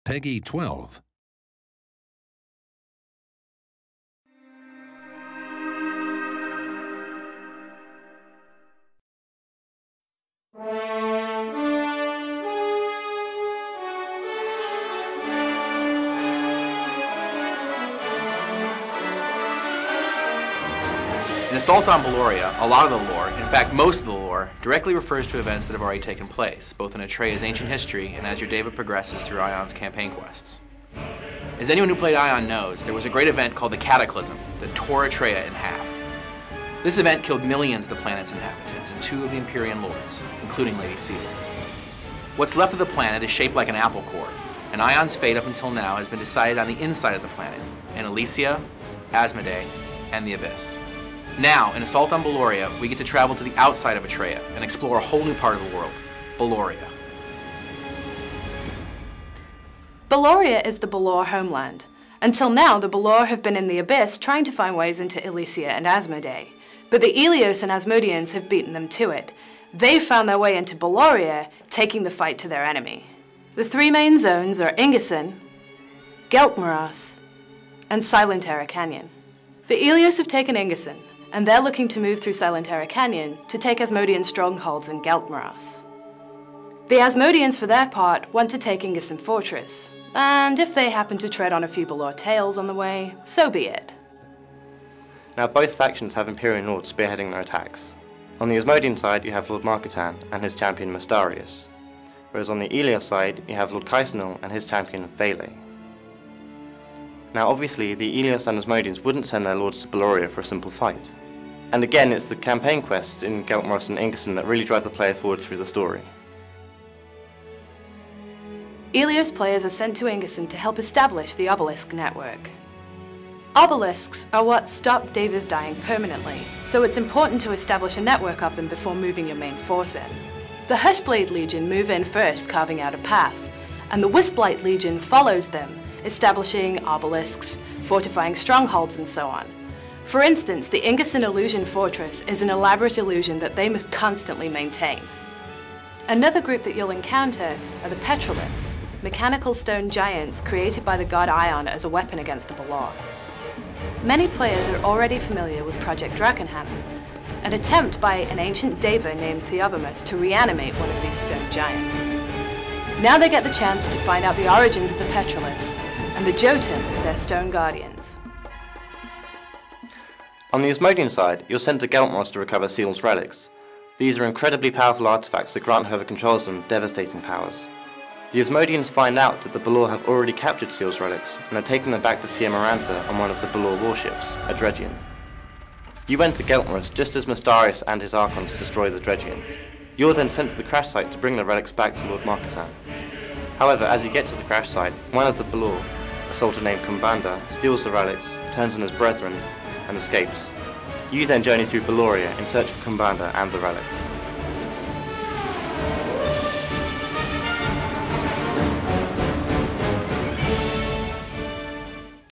Peggy 12. In Assault on Baloria, a lot of the lore, in fact most of the lore, directly refers to events that have already taken place, both in Atreya's ancient history and as your David progresses through Aion's campaign quests. As anyone who played Aion knows, there was a great event called the Cataclysm that tore Atreya in half. This event killed millions of the planet's inhabitants and 2 of the Empyrean lords, including Lady Sela. What's left of the planet is shaped like an apple core, and Aion's fate up until now has been decided on the inside of the planet, in Elysia, Asmodee, and the Abyss. Now, in Assault on Baloria, we get to travel to the outside of Atreya and explore a whole new part of the world, Baloria. Baloria is the Balor homeland. Until now, the Balor have been in the Abyss trying to find ways into Elysia and Asmodee. But the Aelios and Asmodeans have beaten them to it. They've found their way into Baloria, taking the fight to their enemy. The 3 main zones are Ingerson, Geltmoras, and Silentera Canyon. The Aelios have taken Ingerson, and they're looking to move through Silentera Canyon to take Asmodean strongholds in Geltmoras. The Asmodeans, for their part, want to take Ingerson Fortress, and if they happen to tread on a few Balor tails on the way, so be it. Now both factions have Imperial Lords spearheading their attacks. On the Asmodean side you have Lord Marketan and his champion Mystarius, whereas on the Aelios side you have Lord Kaisenil and his champion Vele. Now obviously the Aelios and Asmodeans wouldn't send their lords to Baloria for a simple fight. And again it's the campaign quests in Geltmoras and Ingerson that really drive the player forward through the story. Aelios players are sent to Ingerson to help establish the Obelisk network. Obelisks are what stop Davers dying permanently, so it's important to establish a network of them before moving your main force in. The Hushblade Legion move in first, carving out a path, and the Wisplight Legion follows them, establishing obelisks, fortifying strongholds, and so on. For instance, the Ingerson Illusion Fortress is an elaborate illusion that they must constantly maintain. Another group that you'll encounter are the Petroliths, mechanical stone giants created by the god Aion as a weapon against the Balor. Many players are already familiar with Project Drakenhammer, an attempt by an ancient Deva named Theobomus to reanimate one of these stone giants. Now they get the chance to find out the origins of the Petroliths and the Jotun, their stone guardians. On the Asmodean side, you're sent to Geltmoras to recover Seal's relics. These are incredibly powerful artifacts that grant whoever controls them devastating powers. The Asmodeans find out that the Balor have already captured Seal's relics and are taking them back to Tia Maranta on one of the Balor warships, a Dregion. You enter Geltmoras just as Mystarius and his Archons destroy the Dregion. You're then sent to the crash site to bring the relics back to Lord Marketan. However, as you get to the crash site, one of the Balor, a soldier named Kumbanda, steals the relics, turns on his brethren, and escapes. You then journey through Baloria in search of Kumbanda and the relics.